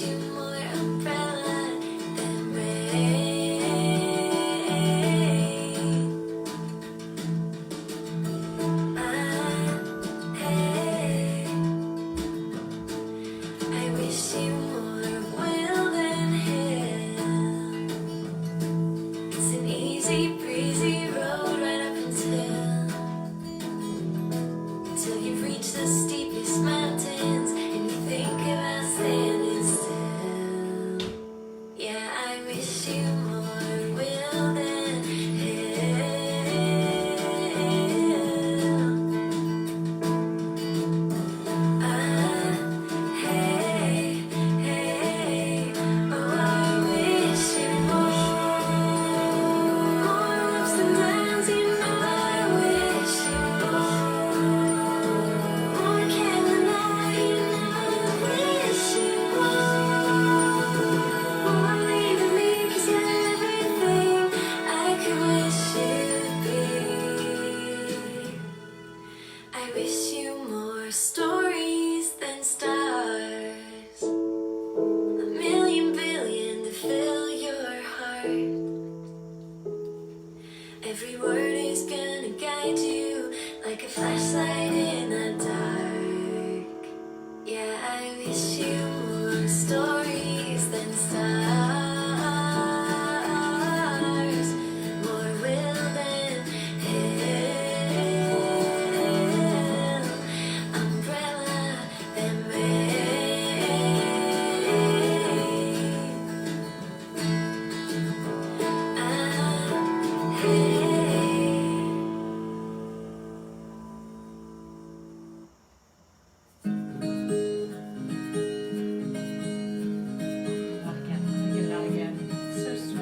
you more umbrella than rain. I wish you more will than him. It's an easy breezy road right up until you've reached the steepest mountains and you think about standing still. Yeah, I wish you more will than him. Hey, hey, oh, I wish you more ups and downs, you know I wish you more caring now, you know I wish you more leaving me 'cause you're everything I could wish you'd be. I wish you more stories than stars, a million billion to fill your heart. Every word is gonna guide you like a flashlight in the dark. Yeah, I wish you more stories than stars, more will than him, umbrella than rain. Hey. Again, let me get it out again. So sweet.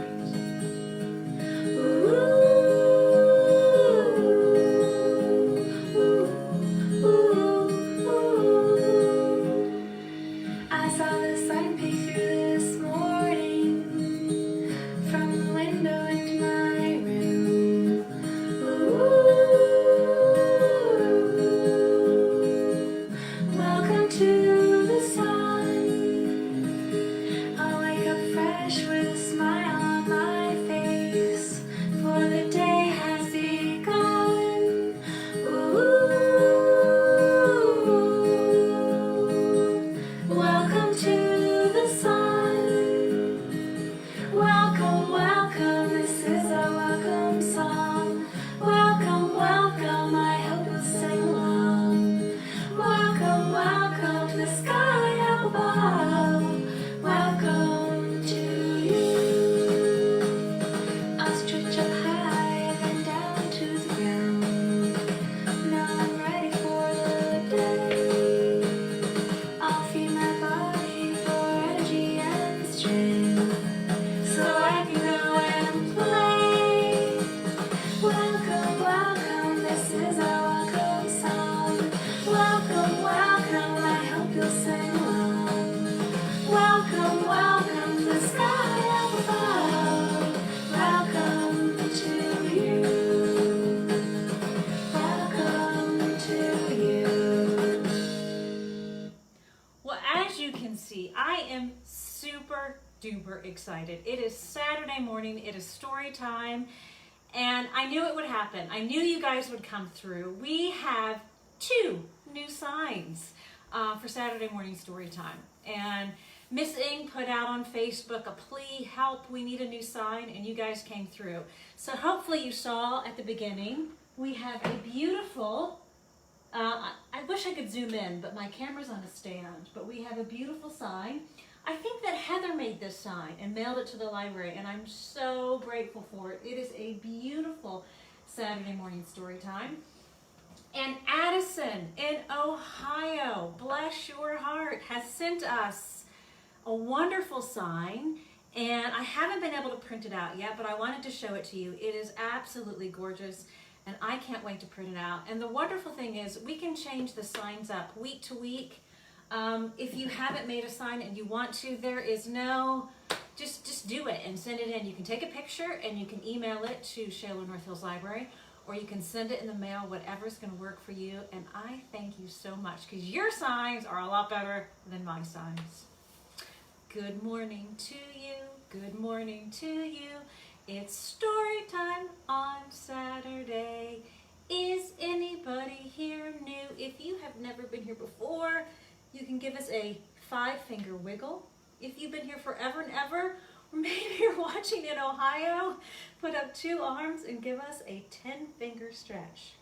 I saw the sun peek through this morning from the window into my room. Welcome to the sun. I'll wake up fresh with a smile on my face, for the day has begun. Welcome to the sun. Welcome, welcome, this is our welcome song. Welcome, welcome, I hope you'll sing along. Welcome, welcome to the sky above. Welcome to you. I'll stretch up high and down to the ground. Now I'm ready for the day. I'll feed my body for energy and strength, so I can go and play. Welcome, welcome, this is our welcome song. Welcome, welcome, I hope you'll sing along. Welcome, welcome to the sky up above. Welcome to you. Welcome to you. Well, as you can see, I am super duper excited. It is Saturday morning, it is story time, and I knew it would happen. I knew you guys would come through. We have 2 new signs for Saturday morning story time. And Miss Ing put out on Facebook a plea, help, we need a new sign, and you guys came through. So hopefully you saw at the beginning, we have a beautiful, I wish I could zoom in, but my camera's on a stand, but we have a beautiful sign. I think that Heather made this sign and mailed it to the library, and I'm so grateful for it. It is a beautiful Saturday morning story time. And Addison in Ohio, bless your heart, has sent us a wonderful sign, and I haven't been able to print it out yet, but I wanted to show it to you. It is absolutely gorgeous, and I can't wait to print it out. And the wonderful thing is we can change the signs up week to week. If you haven't made a sign and you want to, there is no, just do it and send it in. You can take a picture and you can email it to Shaler North Hills Library, or you can send it in the mail, whatever's going to work for you. And I thank you so much, because your signs are a lot better than my signs. Good morning to you. Good morning to you. It's story time on Saturday. Is anybody here new? If you have never been here before, you can give us a 5-finger wiggle. If you've been here forever and ever, or maybe you're watching in Ohio, put up 2 arms and give us a 10-finger stretch.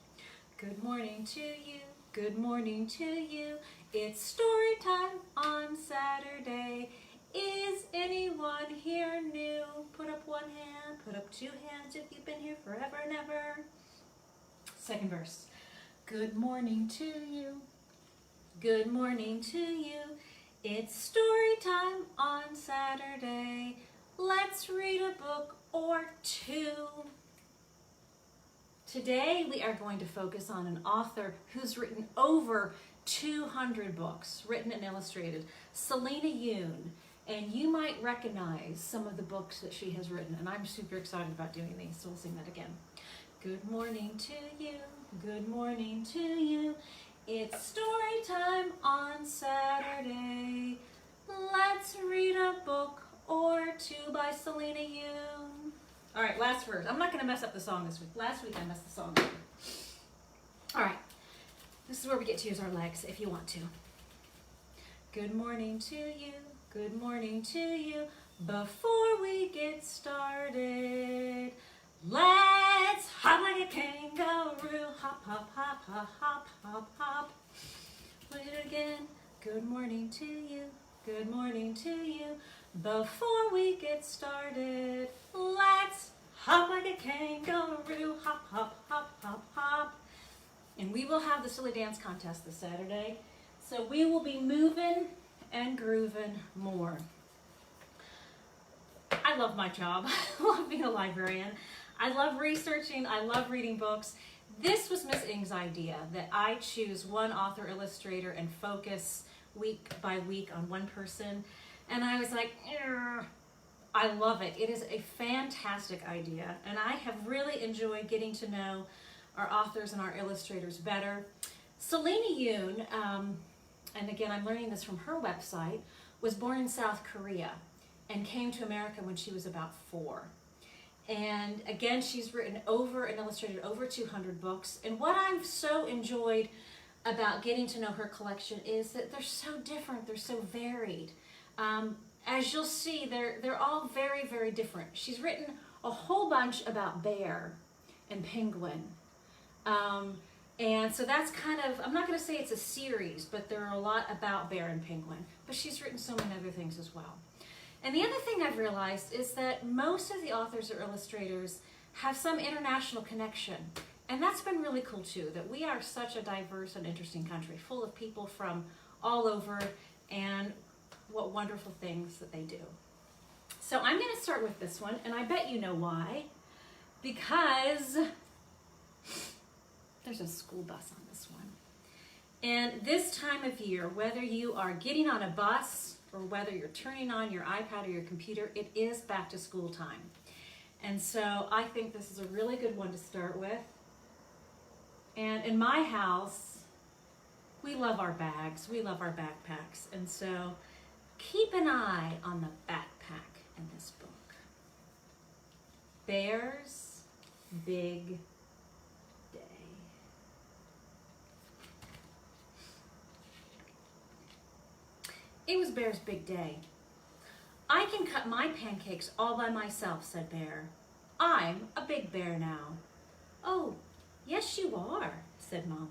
Good morning to you. Good morning to you. It's story time on Saturday. Is anyone here new? Put up 1 hand, put up 2 hands if you've been here forever and ever. Second verse. Good morning to you. Good morning to you. It's story time on Saturday. Let's read a book or 2. Today we are going to focus on an author who's written over 200 books, written and illustrated, Selena Yoon. And you might recognize some of the books that she has written, and I'm super excited about doing these, so we'll sing that again. Good morning to you, good morning to you. It's story time on Saturday. Let's read a book or 2 by Selena Yoon. All right, last verse. I'm not going to mess up the song this week. Last week I messed the song up. All right, this is where we get to use our legs if you want to. Good morning to you. Good morning to you. Before we get started, let's hop like a kangaroo. Hop, hop, hop, hop, hop, hop, hop. We'll do it again. Good morning to you. Good morning to you. Before we get started, let's hop like a kangaroo. Hop, hop, hop, hop, hop. And we will have the silly dance contest this Saturday. So we will be moving and grooving more. I love my job. I love being a librarian. I love researching. I love reading books. This was Miss Ng's idea, that I choose one author illustrator and focus week by week on one person. And I was like, I love it. It is a fantastic idea. And I have really enjoyed getting to know our authors and our illustrators better. Selena Yoon, and again, I'm learning this from her website, was born in South Korea and came to America when she was about 4. And again, she's written over and illustrated over 200 books. And what I've so enjoyed about getting to know her collection is that they're so different, they're so varied. As you'll see, they're all very, very different. She's written a whole bunch about bear and penguin. And so that's kind of, I'm not going to say it's a series, but there are a lot about bear and penguin. But she's written so many other things as well. And the other thing I've realized is that most of the authors or illustrators have some international connection. And that's been really cool too, that we are such a diverse and interesting country, full of people from all over, and what wonderful things that they do. So I'm going to start with this one, and I bet you know why. Because there's a school bus on this one. And this time of year, whether you are getting on a bus or whether you're turning on your iPad or your computer, it is back to school time. And so I think this is a really good one to start with. And in my house, we love our bags, we love our backpacks. And so keep an eye on the backpack in this book. Bear's Big Day. It was Bear's big day. I can cut my pancakes all by myself, said Bear. I'm a big bear now. Oh, yes you are, said Mama.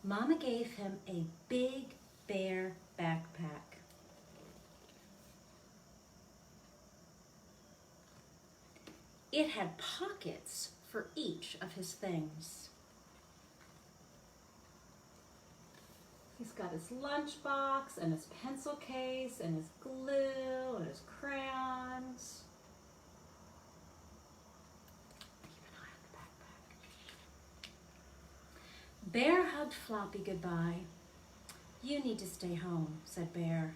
Mama gave him a big bear backpack. It had pockets for each of his things. He's got his lunchbox and his pencil case and his glue and his crayons. Keep an eye on the backpack. Bear hugged Floppy goodbye. You need to stay home, said Bear.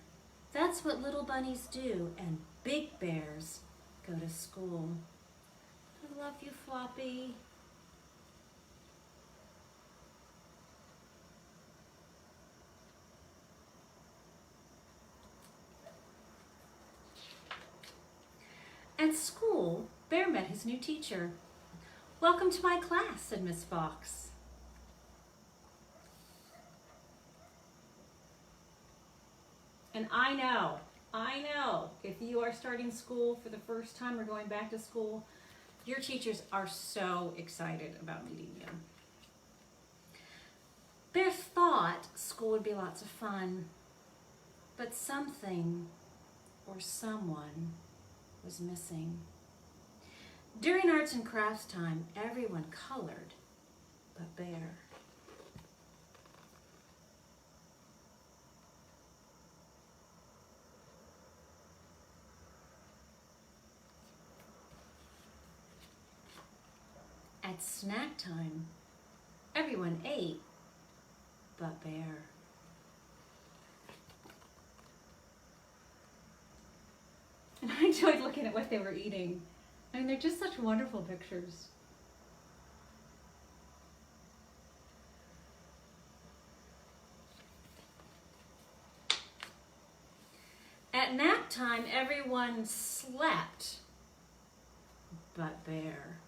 That's what little bunnies do, and big bears go to school. I love you, Floppy. At school, Bear met his new teacher. "Welcome to my class," said Miss Fox. And I know, if you are starting school for the first time or going back to school, your teachers are so excited about meeting you. Bear thought school would be lots of fun, but something or someone was missing. During arts and crafts time, everyone colored but Bear. At snack time, everyone ate but Bear. And I enjoyed looking at what they were eating. I mean, they're just such wonderful pictures. At nap time, everyone slept but Bear.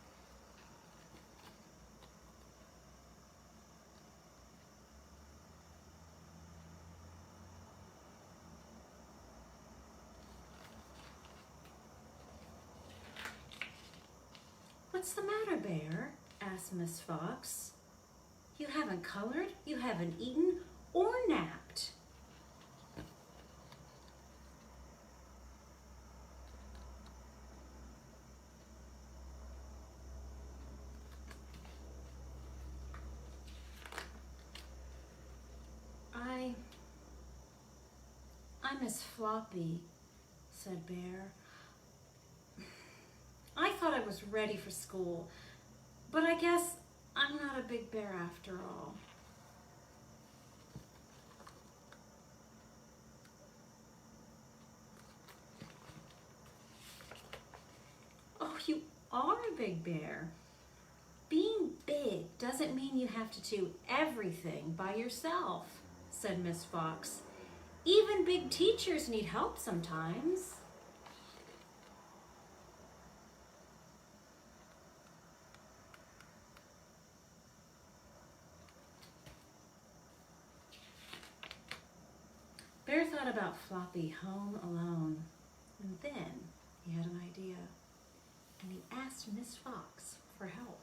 "What's the matter, Bear?" asked Miss Fox. "You haven't colored, you haven't eaten, or napped." I miss Floppy," said Bear. "I thought I was ready for school, but I guess I'm not a big bear after all." "Oh, you are a big bear. Being big doesn't mean you have to do everything by yourself," said Miss Fox. "Even big teachers need help sometimes." Bear thought about Floppy home alone, and then he had an idea, and he asked Miss Fox for help.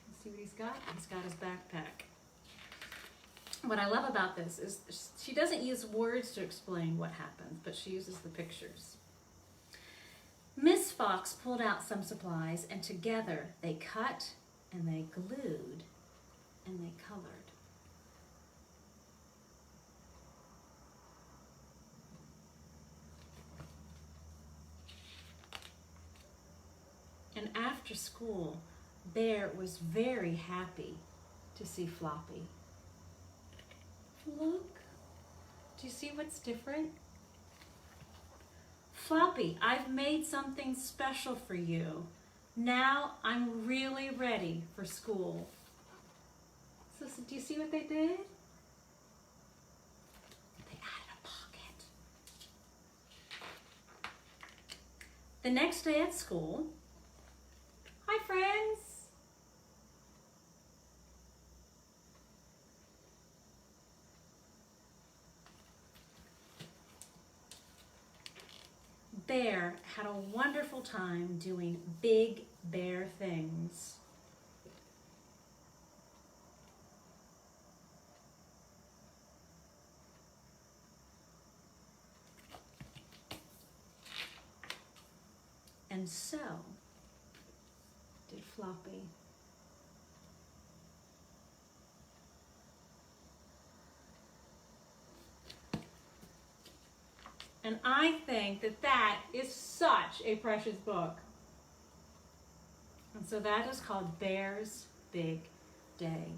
Let's see what he's got. He's got his backpack. What I love about this is she doesn't use words to explain what happens, but she uses the pictures. Miss Fox pulled out some supplies, and together they cut and they glued and they colored. And after school, Bear was very happy to see Floppy. "Look, do you see what's different? Floppy, I've made something special for you. Now I'm really ready for school." So do you see what they did? They added a pocket. The next day at school, "Hi, friends." Bear had a wonderful time doing big bear things. And so did Floppy. And I think that that is such a precious book. And so that is called Bear's Big Day.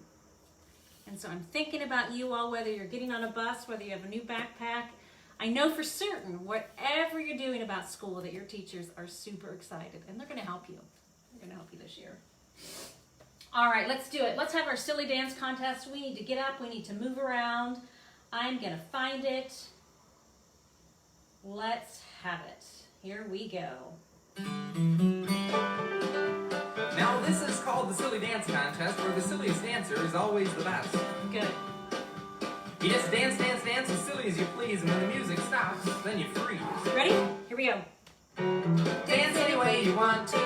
And so I'm thinking about you all, whether you're getting on a bus, whether you have a new backpack. I know for certain, whatever you're doing about school, that your teachers are super excited, and they're going to help you. They're going to help you this year. All right, let's do it. Let's have our silly dance contest. We need to get up. We need to move around. I'm going to find it. Let's have it. Here we go. Now this is called the Silly Dance Contest, where the silliest dancer is always the best. Good. You just dance, dance, dance as silly as you please, and when the music stops, then you freeze. Ready? Here we go. Dance any way you want to,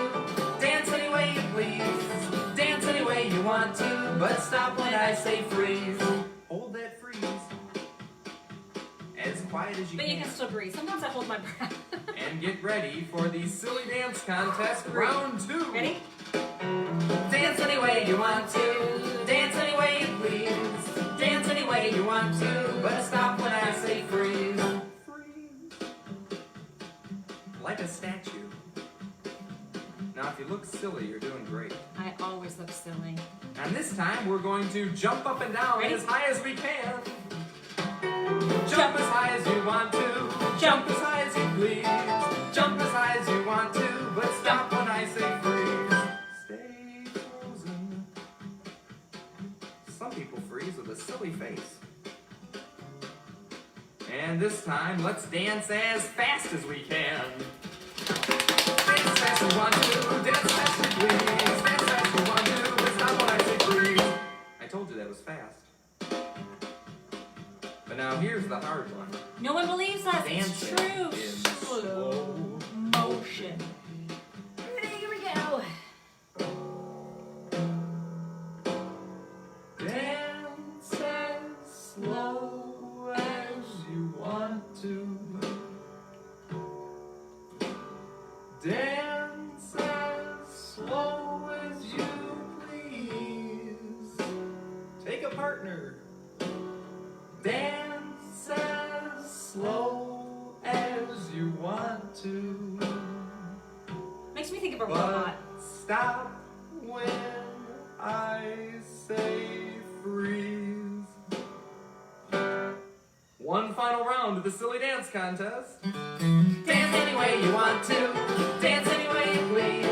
dance any way you please, dance any way you want to, but stop when I say freeze. Hold that freeze as quiet as you But can. you can still breathe. Sometimes I hold my breath. And get ready for the Silly Dance Contest round 2. Ready? Dance any way you want to, dance any way you please, dance any way you want to, but stop when I say freeze. Freeze. Like a statue. Now if you look silly, you're doing great. I always look silly. And this time we're going to jump up and down Ready? as high as we can. Jump as high as you want to, jump as high as you please, jump as high as you want to, but stop when I say freeze. Stay frozen. Some people freeze with a silly face. And this time, let's dance as fast as we can. Dance as fast as you want to, dance as fast as you please, dance as fast as you want to, but stop when I say freeze. I told you that was fast. But now here's the hard one. No one believes us. It's Dancing true. in Slow motion. Ready? Here we go. Dance as slow as you want to. Dance as slow as you please. Take a partner. Dance as slow as you want to. Makes me think of a But robot. stop when I say freeze. One final round of the Silly Dance Contest. Dance any way you want to, dance any way you please,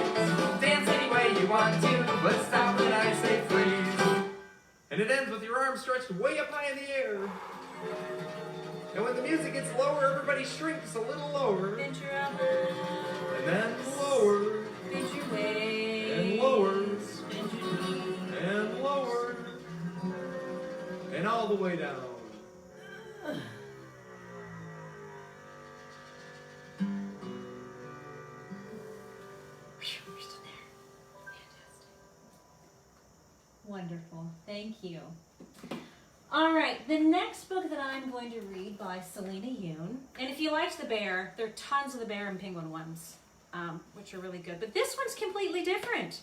dance any way you want to, but stop when I say freeze. And it ends with your arms stretched way up high in the air. And when the music gets lower, everybody shrinks a little lower. Bend your elbows. And then lower. Bend your waist. And lower. Bend your knees. And lower. And all the way down. Phew, you're still there. Fantastic. Wonderful. Thank you. All right, the next book that I'm going to read by Selena Yoon, and if you liked The Bear, there are tons of the Bear and Penguin ones, which are really good. But this one's completely different.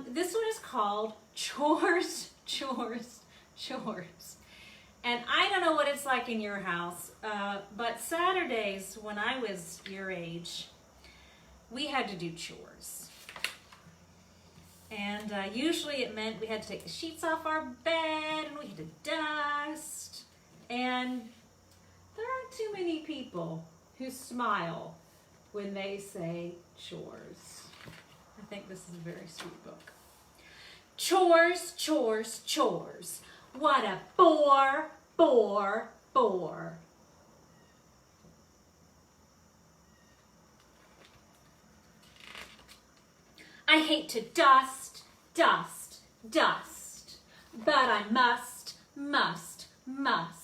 This one is called Chores, Chores, Chores. And I don't know what it's like in your house, but Saturdays when I was your age, we had to do chores. And usually it meant we had to take the sheets off our bed and we had to dust. And there aren't too many people who smile when they say chores. I think this is a very sweet book. Chores, chores, chores. What a bore, bore, bore. I hate to dust, dust, dust, but I must, must, must.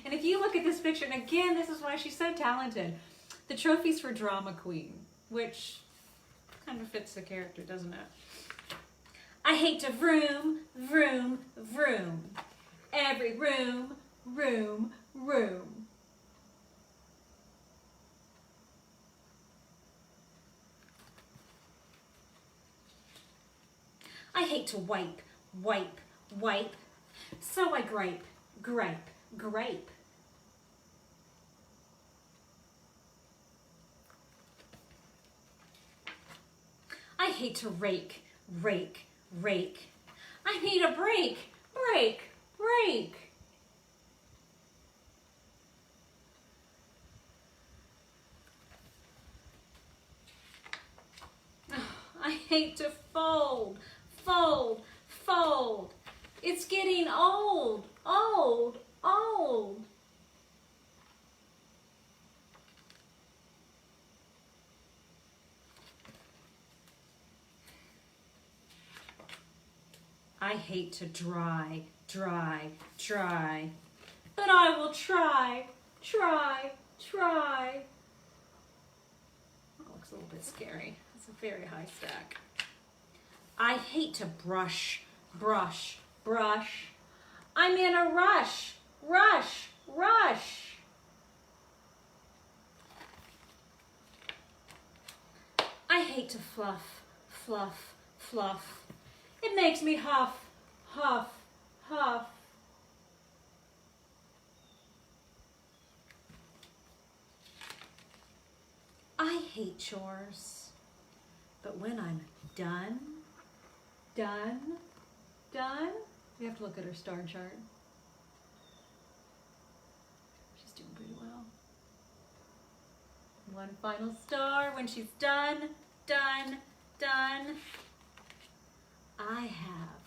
And if you look at this picture, and again, this is why she's so talented, the trophy's for drama queen, which kind of fits the character, doesn't it? I hate to vroom, vroom, vroom. Every room, room, room. I hate to wipe, wipe, wipe. So I gripe, gripe, gripe. hate to rake, rake, rake. I need a break, break, break. I hate to fold, fold, fold. It's getting old, old, old. I hate to dry, dry, dry. But I will try, try, try. That looks a little bit scary. It's a very high stack. I hate to brush, brush, brush. I'm in a rush, rush, rush. I hate to fluff, fluff, fluff. It makes me huff, huff, huff. I hate chores, but when I'm done, done, done, we have to look at her star chart. She's doing pretty well. One final star when she's done, done, done. I have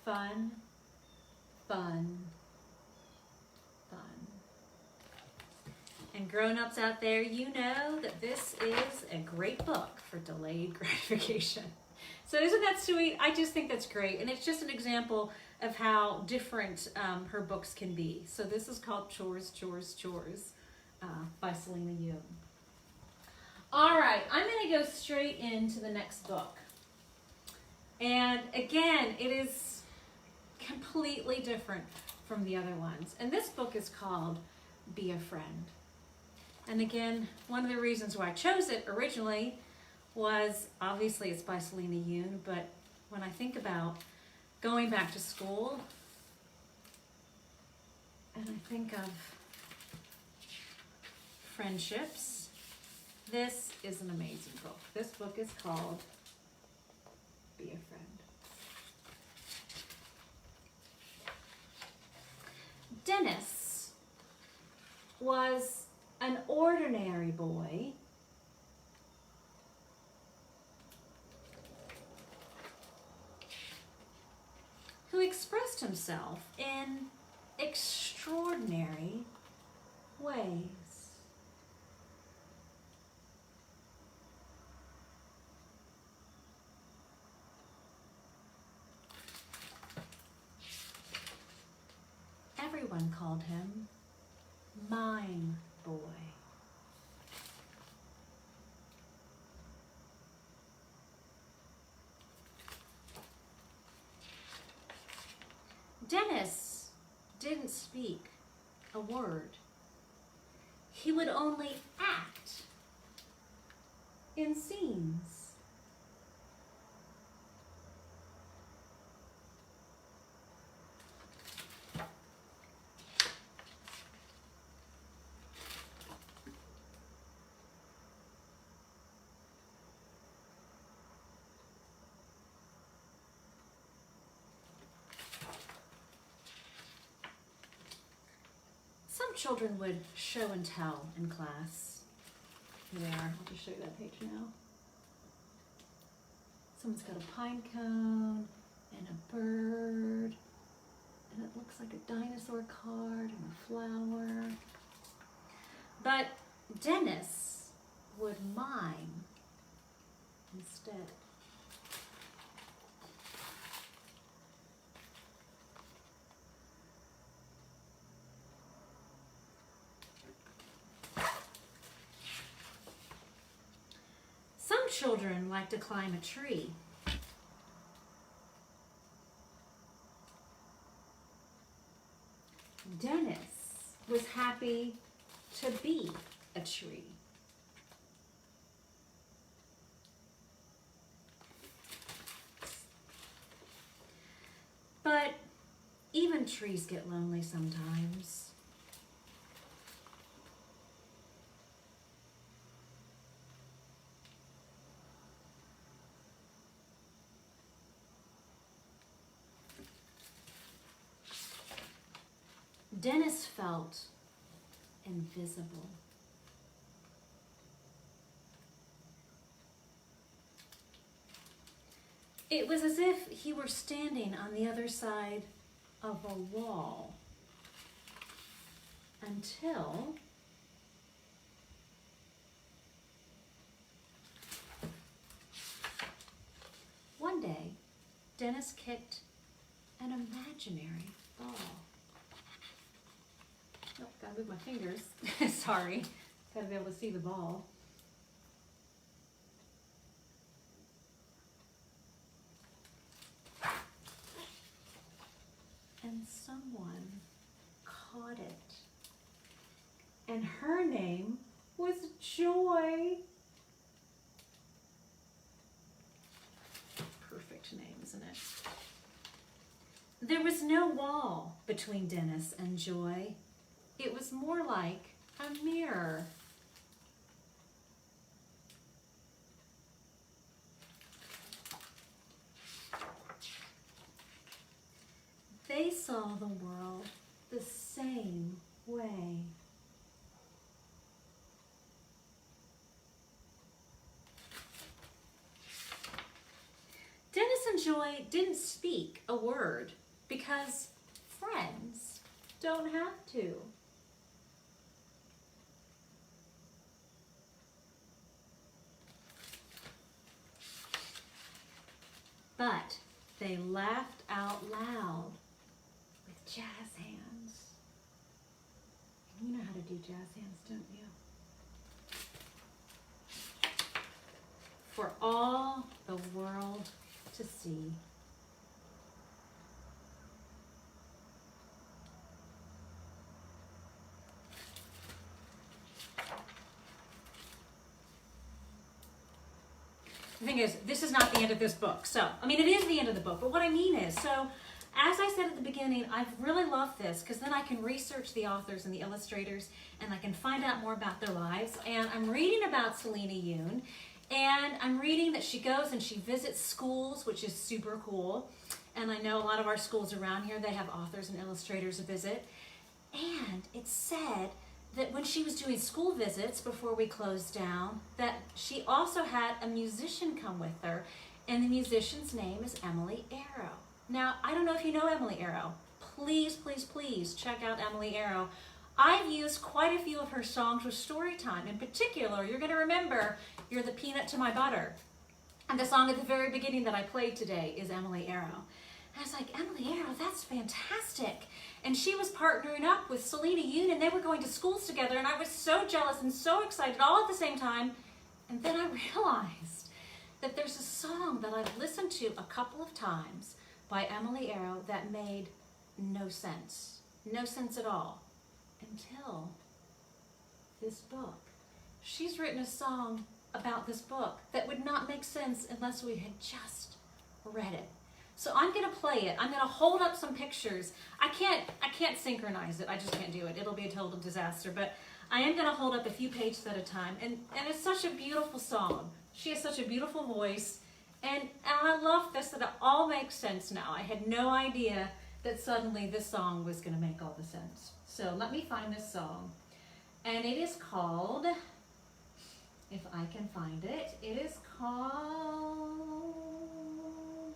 fun, fun, fun. And grown-ups out there, you know that this is a great book for delayed gratification. So isn't that sweet? I just think that's great. And it's just an example of how different her books can be. So this is called Chores, Chores, Chores by Selena Yoon. All right, I'm going to go straight into the next book. And again, it is completely different from the other ones. And this book is called Be a Friend. And again, one of the reasons why I chose it originally was, obviously it's by Selena Yoon, but when I think about going back to school, and I think of friendships, this is an amazing book. This book is called Be a Friend. Dennis was an ordinary boy who expressed himself in extraordinary ways. Everyone called him Mime Boy. Dennis didn't speak a word. He would only act in scenes. Some children would show and tell in class. Here they are. I'll just show you that page now. Someone's got a pine cone and a bird, and it looks like a dinosaur card and a flower. But Dennis would mime instead. Some children like to climb a tree. Dennis was happy to be a tree. But even trees get lonely sometimes. Dennis felt invisible. It was as if he were standing on the other side of a wall until one day Dennis kicked an imaginary ball. Nope, gotta move my fingers. Sorry, gotta be able to see the ball. And someone caught it. And her name was Joy. Perfect name, isn't it? There was no wall between Dennis and Joy. It was more like a mirror. They saw the world the same way. Dennis and Joy didn't speak a word because friends don't have to. But they laughed out loud with jazz hands. You know how to do jazz hands, don't you? For all the world to see. The thing is, this is not the end of this book. So, I mean, it is the end of the book, but what I mean is, so as I said at the beginning, I've really loved this because then I can research the authors and the illustrators and I can find out more about their lives. And I'm reading about Selena Yoon, and I'm reading that she goes and she visits schools, which is super cool. And I know a lot of our schools around here, they have authors and illustrators to visit. And it said that when she was doing school visits before we closed down, that she also had a musician come with her, and the musician's name is Emily Arrow. Now, I don't know if you know Emily Arrow. Please, please, please check out Emily Arrow. I've used quite a few of her songs with Storytime. In particular, you're gonna remember You're the Peanut to My Butter. And the song at the very beginning that I played today is Emily Arrow. And I was like, Emily Arrow, that's fantastic. And she was partnering up with Selena Yoon, and they were going to schools together, and I was so jealous and so excited all at the same time. And then I realized that there's a song that I've listened to a couple of times by Emily Arrow that made no sense at all, until this book. She's written a song about this book that would not make sense unless we had just read it. So I'm gonna play it. I'm gonna hold up some pictures. I can't synchronize it. I just can't do it. It'll be a total disaster. But I am gonna hold up a few pages at a time. And it's such a beautiful song. She has such a beautiful voice. And I love this, that it all makes sense now. I had no idea that suddenly this song was gonna make all the sense. So let me find this song. And it is called, if I can find it, it is called,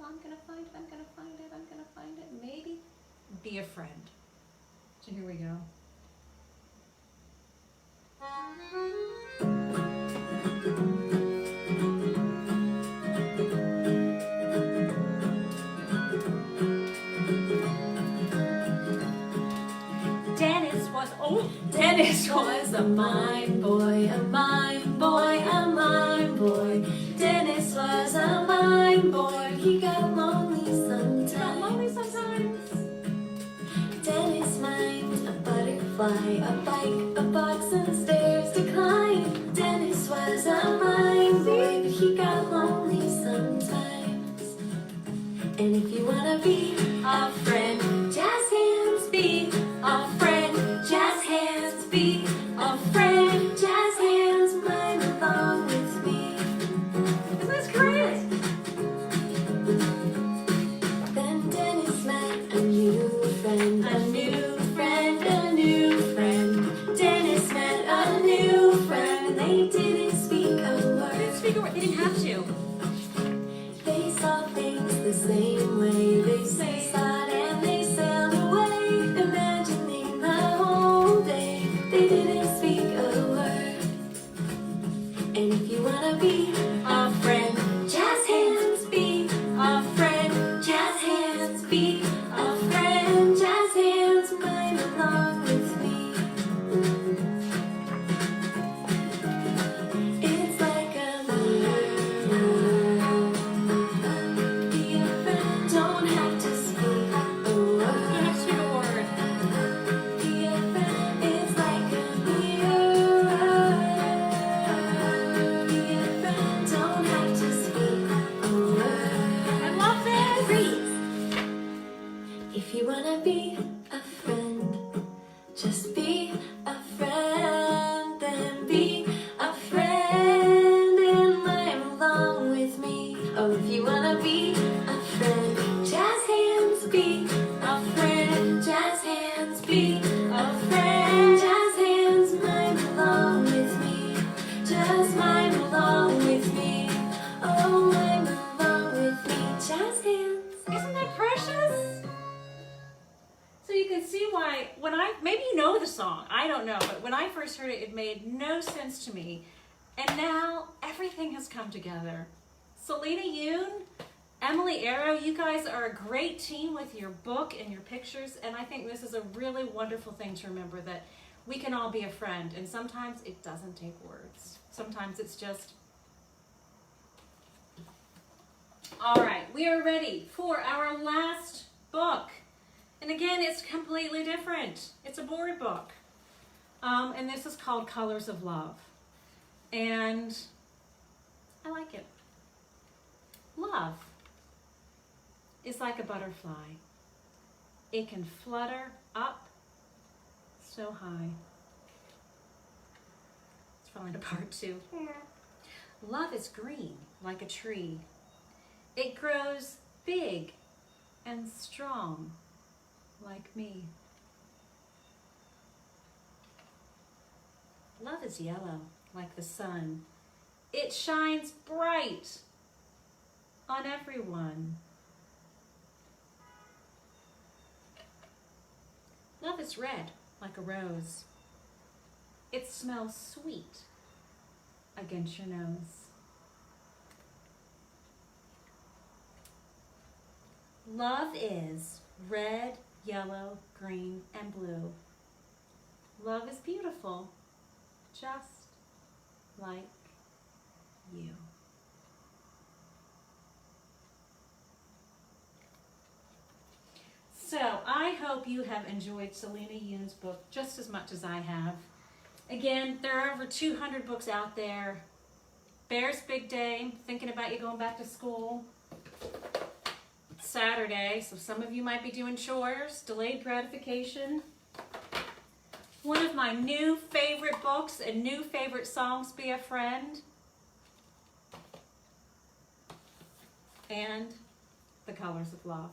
I'm gonna find it, maybe Be a Friend. So here we go. Dennis was a mime boy, a mime boy, a mime boy. Dennis was a mime boy. He got lonely sometimes. Dennis mimed a butterfly, a bike, a box, and stairs to climb. Dennis was a mime boy, but he got lonely sometimes. And if you wanna be a friend, jazz hands, be a friend, jazz hands, be a friend, jazz hands, mime along with me. Isn't this great? Then Dennis met a new friend, the same way. They say slide and they sailed away, imagining the whole day. They didn't speak a word. And if you wanna be a friend, jazz hands, be a friend, jazz hands, be a friend, jazz hands, mine along with me. It's like a love. Be a friend, don't have to speak a word. Let's do a word. Be a friend, it's like a mirror. Be a friend, don't have to speak a word. I love this. Freeze. If you wanna be a friend, just be a friend, then be a friend and rhyme along with me. Oh, if you wanna be a friend, jazz hands, be a friend, jazz hands, be a friend, jazz hands, rhyme along with me. Just rhyme along with me. Oh, rhyme along with me, jazz hands. Isn't that precious? So you can see why maybe you know the song, I don't know, but when I first heard it, it made no sense to me. And now everything has come together. Selena Yoon, Emily Arrow, you guys are a great team with your book and your pictures, and I think this is a really wonderful thing to remember, that we can all be a friend, and sometimes it doesn't take words. Sometimes it's just... All right, we are ready for our last book. And again, it's completely different. It's a board book. And this is called Colors of Love. And I like it. Love is like a butterfly. It can flutter up so high. It's falling apart too. Love is green like a tree. It grows big and strong like me. Love is yellow like the sun. It shines bright on everyone. Love is red like a rose. It smells sweet against your nose. Love is red, yellow, green, and blue. Love is beautiful, just like you. So I hope you have enjoyed Selena Yoon's book just as much as I have. Again, there are over 200 books out there. Bear's Big Day, thinking about you going back to school. It's Saturday, so some of you might be doing chores, delayed gratification. One of my new favorite books and new favorite songs, Be a Friend. And The Colors of Love.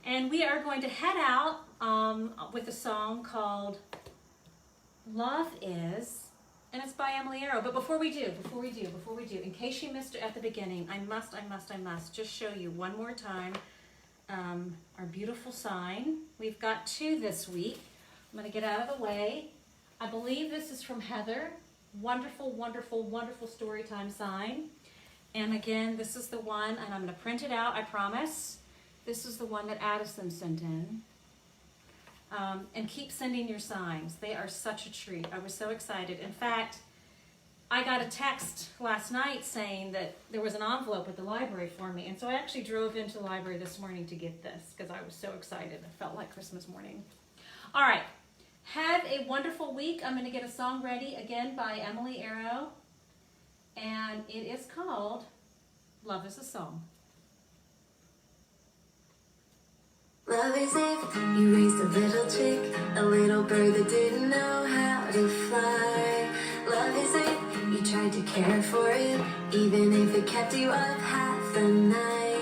And we are going to head out with a song called Love Is, and it's by Emily Arrow. But before we do, in case you missed it at the beginning, I must just show you one more time our beautiful sign. We've got two this week. I'm going to get out of the way. I believe this is from Heather. Wonderful, wonderful, wonderful Storytime sign. And again, this is the one, and I'm going to print it out, I promise. This is the one that Addison sent in. And keep sending your signs. They are such a treat. I was so excited. In fact, I got a text last night saying that there was an envelope at the library for me. And so I actually drove into the library this morning to get this because I was so excited. It felt like Christmas morning. All right. Have a wonderful week. I'm going to get a song ready again by Emily Arrow. And it is called Love is a Song. Love is if you raised a little chick, a little bird that didn't know how to fly. Love is if you tried to care for it, even if it kept you up half the night.